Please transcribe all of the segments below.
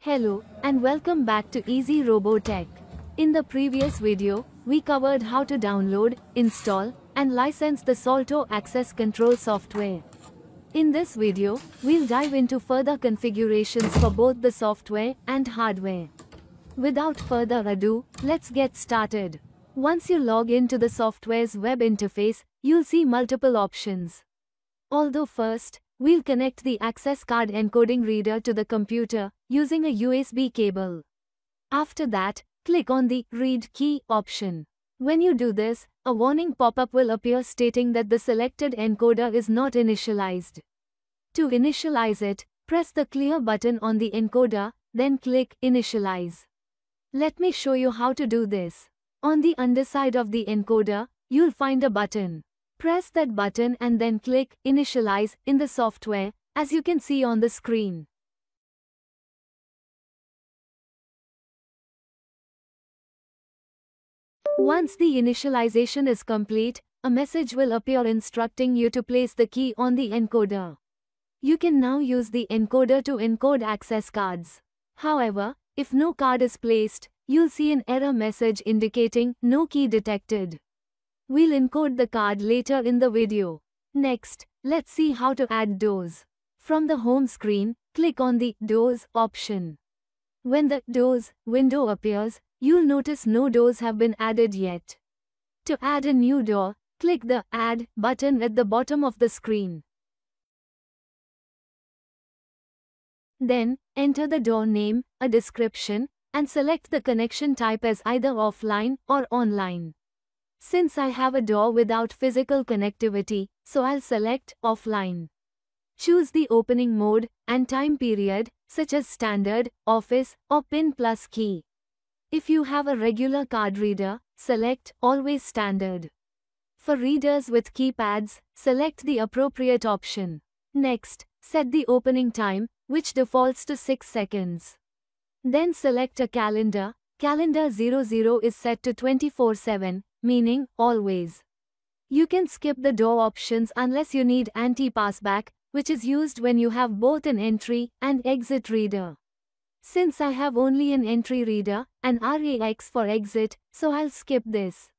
Hello, and welcome back to Easy Robotech. In the previous video, we covered how to download, install, and license the Salto access control software. In this video, we'll dive into further configurations for both the software and hardware. Without further ado, let's get started. Once you log into the software's web interface, you'll see multiple options. Although first, we'll connect the access card encoding reader to the computer using a USB cable. After that, click on the Read Key option. When you do this, a warning pop-up will appear stating that the selected encoder is not initialized. To initialize it, press the Clear button on the encoder, then click Initialize. Let me show you how to do this. On the underside of the encoder, you'll find a button. Press that button and then click Initialize in the software, as you can see on the screen. Once the initialization is complete, a message will appear instructing you to place the key on the encoder. You can now use the encoder to encode access cards. However, if no card is placed, you'll see an error message indicating no key detected. We'll encode the card later in the video. Next, let's see how to add doors. From the home screen, click on the Doors option. When the Doors window appears, you'll notice no doors have been added yet. To add a new door, click the Add button at the bottom of the screen. Then, enter the door name, a description, and select the connection type as either offline or online. Since I have a door without physical connectivity, so I'll select Offline. Choose the opening mode and time period, such as Standard, Office, or PIN plus key. If you have a regular card reader, select Always Standard. For readers with keypads, select the appropriate option. Next, set the opening time, which defaults to 6 seconds. Then select a calendar. Calendar 00 is set to 24/7. Meaning, always. You can skip the door options unless you need anti-passback, which is used when you have both an entry and exit reader. Since I have only an entry reader and RAX for exit, so I'll skip this.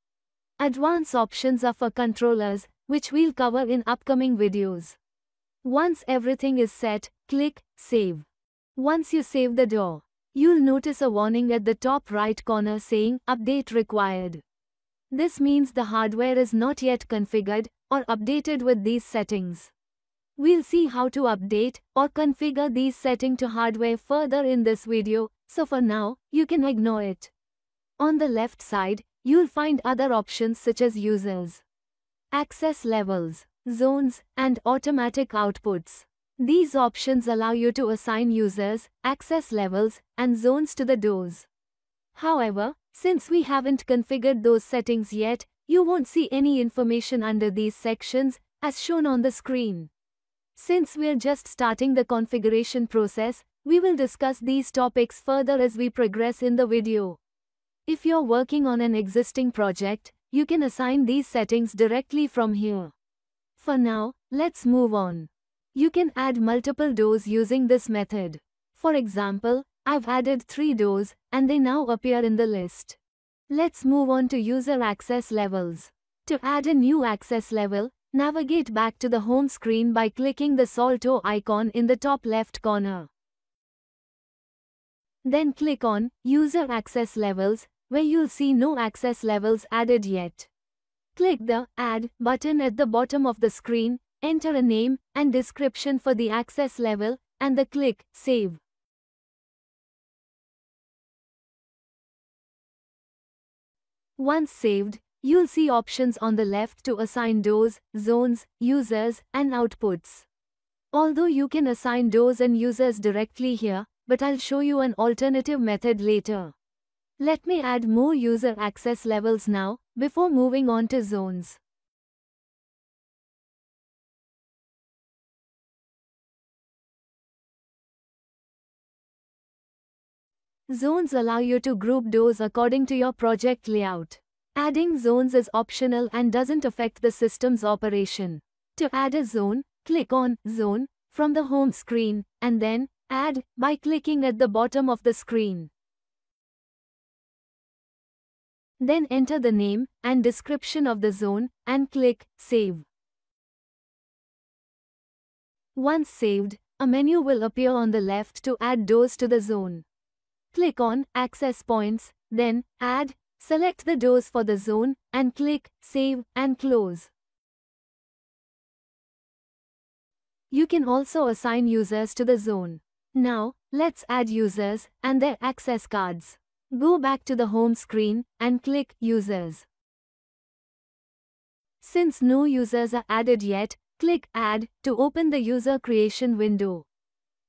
Advanced options are for controllers, which we'll cover in upcoming videos. Once everything is set, click Save. Once you save the door, you'll notice a warning at the top right corner saying Update Required. This means the hardware is not yet configured or updated with these settings. We'll see how to update or configure these settings to hardware further in this video, so for now, you can ignore it. On the left side, you'll find other options such as users, access levels, zones, and automatic outputs. These options allow you to assign users, access levels, and zones to the doors. However, since we haven't configured those settings yet, you won't see any information under these sections, as shown on the screen. Since we're just starting the configuration process, we will discuss these topics further as we progress in the video. If you're working on an existing project, you can assign these settings directly from here. For now, let's move on. You can add multiple doors using this method. For example, I've added 3 doors, and they now appear in the list. Let's move on to user access levels. To add a new access level, navigate back to the home screen by clicking the Salto icon in the top left corner. Then click on User Access Levels, where you'll see no access levels added yet. Click the Add button at the bottom of the screen, enter a name and description for the access level, and then click Save. Once saved, you'll see options on the left to assign doors, zones, users, and outputs. Although you can assign doors and users directly here, but I'll show you an alternative method later. Let me add more user access levels now, before moving on to zones. Zones allow you to group doors according to your project layout. Adding zones is optional and doesn't affect the system's operation. To add a zone, click on Zone from the home screen, and then Add by clicking at the bottom of the screen. Then enter the name and description of the zone and click Save. Once saved, a menu will appear on the left to add doors to the zone. Click on Access Points, then Add, select the doors for the zone, and click Save and Close. You can also assign users to the zone. Now, let's add users and their access cards. Go back to the home screen and click Users. Since no users are added yet, click Add to open the user creation window.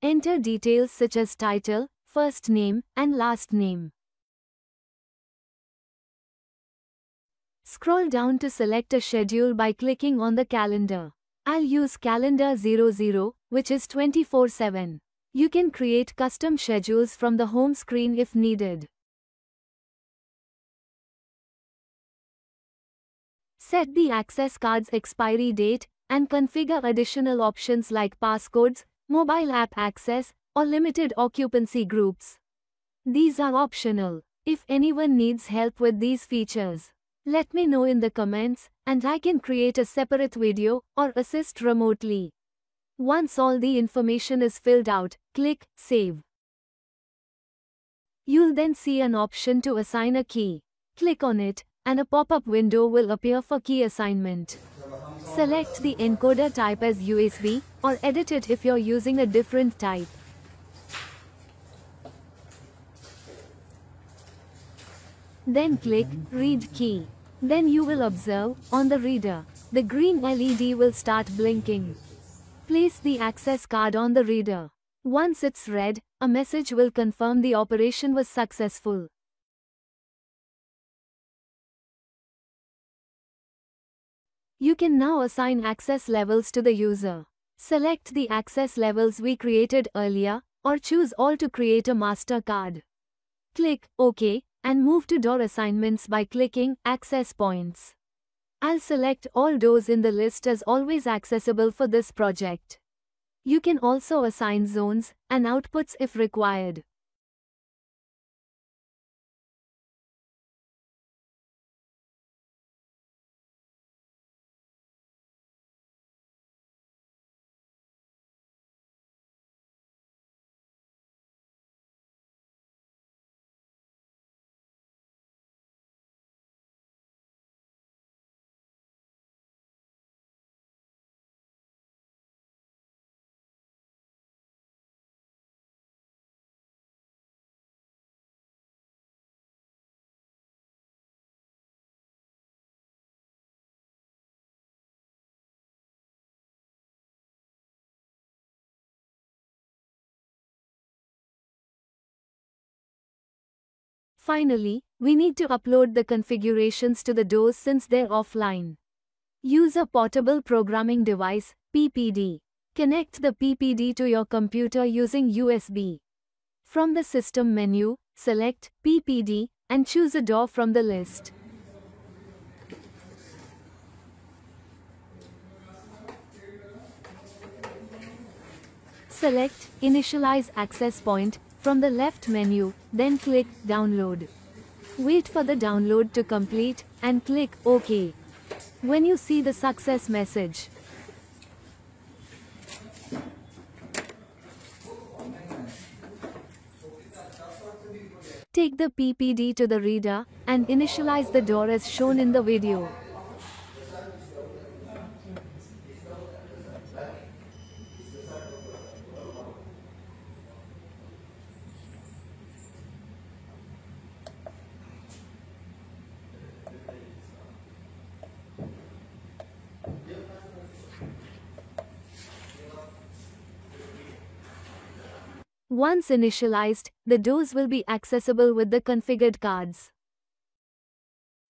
Enter details such as title, first name, and last name. Scroll down to select a schedule by clicking on the calendar. I'll use calendar 00, which is 24/7. You can create custom schedules from the home screen if needed. Set the access card's expiry date and configure additional options like passcodes, mobile app access, or limited occupancy groups. These are optional. If anyone needs help with these features, let me know in the comments, and I can create a separate video or assist remotely. Once all the information is filled out, click Save. You'll then see an option to assign a key. Click on it, and a pop-up window will appear for key assignment. Select the encoder type as USB, or edit it if you're using a different type. Then click Read Key. Then you will observe, on the reader, the green LED will start blinking. Place the access card on the reader. Once it's read, a message will confirm the operation was successful. You can now assign access levels to the user. Select the access levels we created earlier, or choose all to create a master card. Click OK, and move to door assignments by clicking Access Points. I'll select all doors in the list as always accessible for this project. You can also assign zones and outputs if required. Finally, we need to upload the configurations to the doors since they're offline. Use a portable programming device, PPD. Connect the PPD to your computer using USB. From the System menu, select PPD and choose a door from the list. Select Initialize Access Point from the left menu, then click Download. Wait for the download to complete and click OK. When you see the success message, take the PPD to the reader and initialize the door as shown in the video. Once initialized, the doors will be accessible with the configured cards.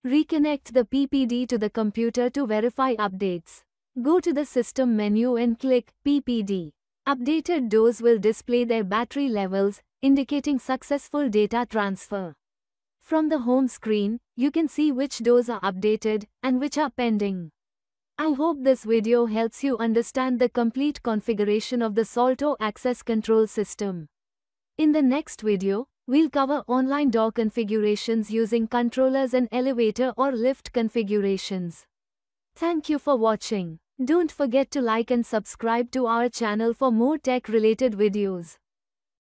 Reconnect the PPD to the computer to verify updates. Go to the System menu and click PPD. Updated doors will display their battery levels, indicating successful data transfer. From the home screen, you can see which doors are updated and which are pending. I hope this video helps you understand the complete configuration of the Salto access control system. In the next video, we'll cover online door configurations using controllers and elevator or lift configurations. Thank you for watching. Don't forget to like and subscribe to our channel for more tech-related videos.